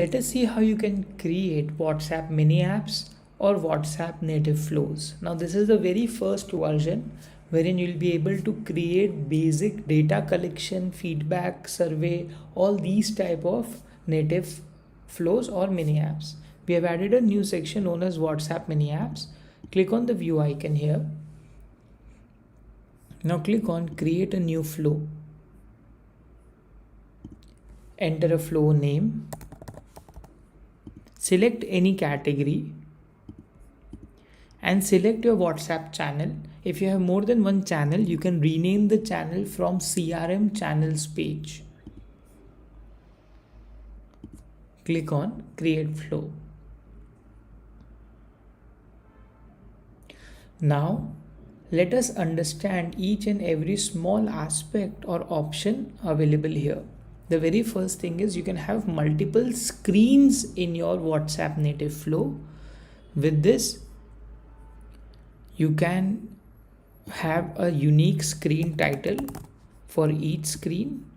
Let us see how you can create WhatsApp mini apps or WhatsApp native flows. Now this is the very first version wherein you'll be able to create basic data collection, feedback, survey, all these type of native flows or mini apps. We have added a new section known as WhatsApp mini apps. Click on the view icon here. Now click on create a new flow. Enter a flow name. Select any category and select your WhatsApp channel. If you have more than one channel, you can rename the channel from CRM channels page. Click on create flow. Now let us understand each and every small aspect or option available here. The very first thing is you can have multiple screens in your WhatsApp native flow. With this, you can have a unique screen title for each screen.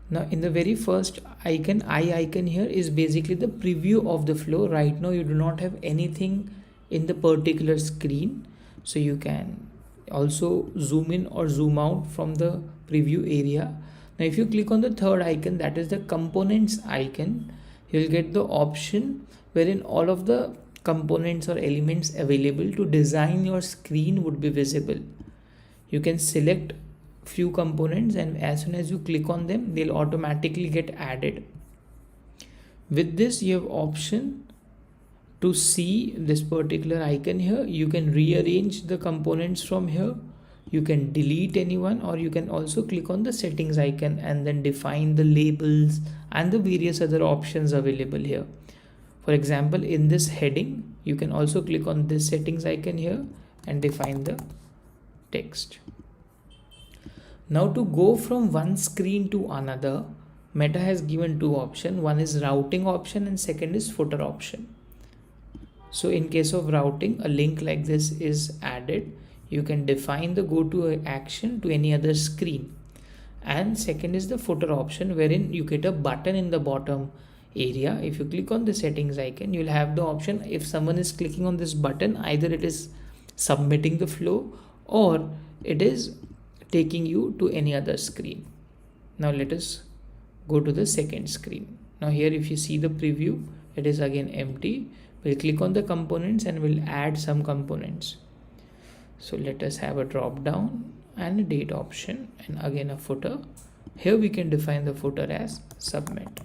Now in the very first icon, icon here is basically the preview of the flow. Right now you do not have anything in the particular screen, so you can also zoom in or zoom out from the preview area. Now if you click on the third icon, that is the components icon, you'll get the option wherein all of the components or elements available to design your screen would be visible. You can select few components and as soon as you click on them, they'll automatically get added. With this, you have option to see this particular icon here. You can rearrange the components from here. You can delete anyone, or you can also click on the settings icon and then define the labels and the various other options available here. For example, in this heading, you can also click on this settings icon here and define the text. Now to go from one screen to another, Meta has given two options. One is routing option and second is footer option. So in case of routing, a link like this is added. You can define the go to action to any other screen. And second is the footer option, wherein you get a button in the bottom area. If you click on the settings icon, you'll have the option, if someone is clicking on this button, either it is submitting the flow or it is taking you to any other screen. Now let us go to the second screen. Now here if you see the preview, it is again empty. We'll click on the components and we'll add some components. So let us have a drop down and a date option and again a footer. Here we can define the footer as submit.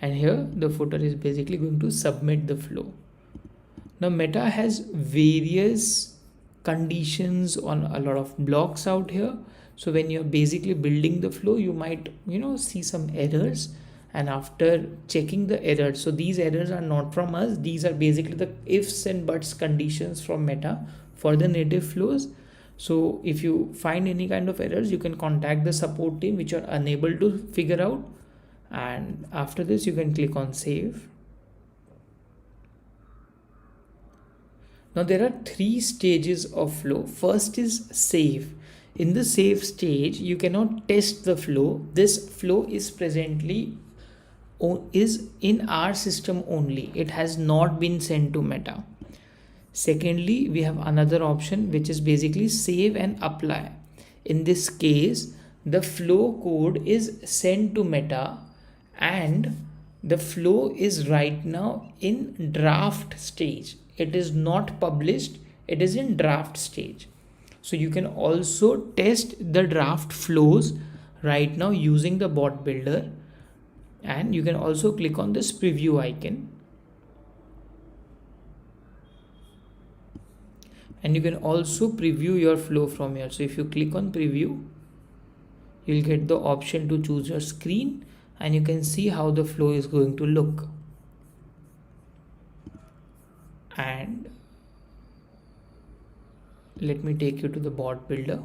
And here the footer is basically going to submit the flow. Now Meta has various conditions on a lot of blocks out here. So when you're basically building the flow, you might see some errors, and after checking the errors, so these errors are not from us, these are basically the ifs and buts conditions from Meta for the native flows. So if you find any kind of errors, you can contact the support team which are unable to figure out, and after this you can click on save. Now there are three stages of flow. First is save. In the save stage, you cannot test the flow. This flow is presently is in our system only. It has not been sent to Meta. Secondly, we have another option which is basically save and apply. In this case, the flow code is sent to Meta and the flow is right now in draft stage. It is not published, it is in draft stage. So you can also test the draft flows right now using the bot builder, and you can also click on this preview icon and you can also preview your flow from here. So if you click on preview, you'll get the option to choose your screen and you can see how the flow is going to look. And let me take you to the bot builder.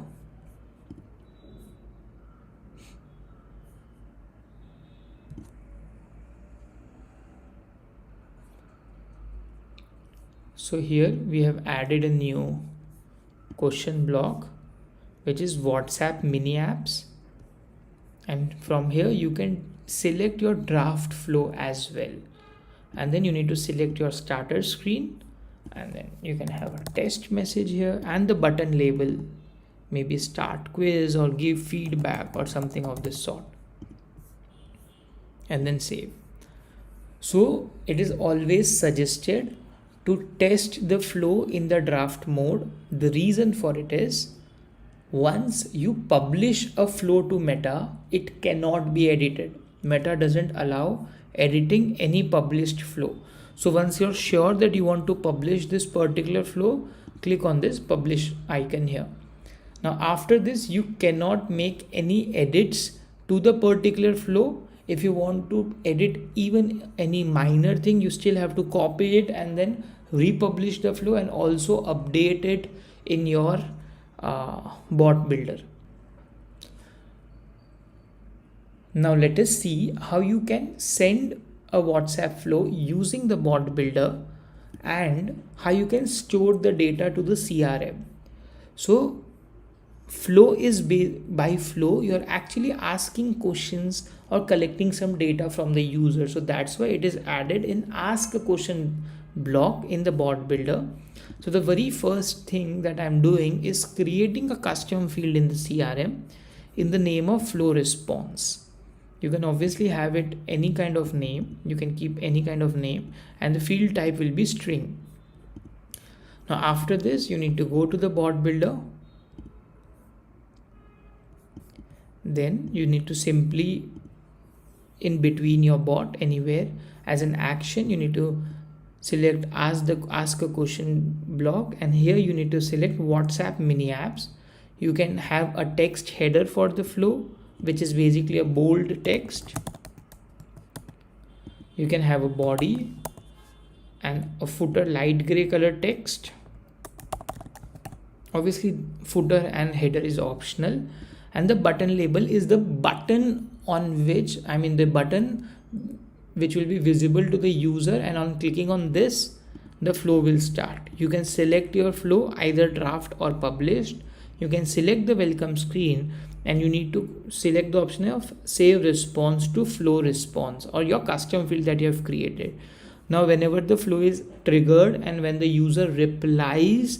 So here we have added a new question block which is WhatsApp mini apps and from here you can select your draft flow as well, and then you need to select your starter screen, and then you can have a test message here and the button label, maybe start quiz or give feedback or something of this sort, and then save. So it is always suggested to test the flow in the draft mode. The reason for it is, once you publish a flow to Meta, it cannot be edited. Meta doesn't allow editing any published flow. So once you're sure that you want to publish this particular flow, click on this publish icon here. Now after this, you cannot make any edits to the particular flow. If you want to edit even any minor thing, you still have to copy it and then republish the flow and also update it in your bot builder. Now let us see how you can send a WhatsApp flow using the bot builder and how you can store the data to the CRM. So flow is by flow, you're actually asking questions or collecting some data from the user. So that's why it is added in ask a question block in the bot builder. So the very first thing that I'm doing is creating a custom field in the CRM in the name of flow response. You can obviously have it any kind of name. You can keep any kind of name, and the field type will be string. Now after this, you need to go to the bot builder. Then you need to simply, in between your bot anywhere, as an action, you need to select ask a question block, and here you need to select WhatsApp mini apps. You can have a text header for the flow, which is basically a bold text. You can have a body and a footer light gray color text. Obviously footer and header is optional, and the button label is the button on which, the button which will be visible to the user, and on clicking on this, the flow will start. You can select your flow either draft or published. You can select the welcome screen, and you need to select the option of save response to flow response or your custom field that you have created. Now whenever the flow is triggered and when the user replies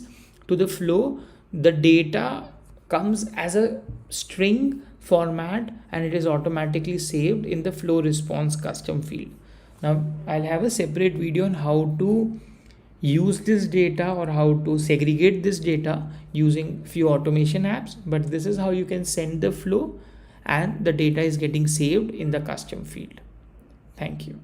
to the flow, the data comes as a string format and it is automatically saved in the flow response custom field. Now I'll have a separate video on how to use this data or how to segregate this data using few automation apps, but this is how you can send the flow and the data is getting saved in the custom field. Thank you.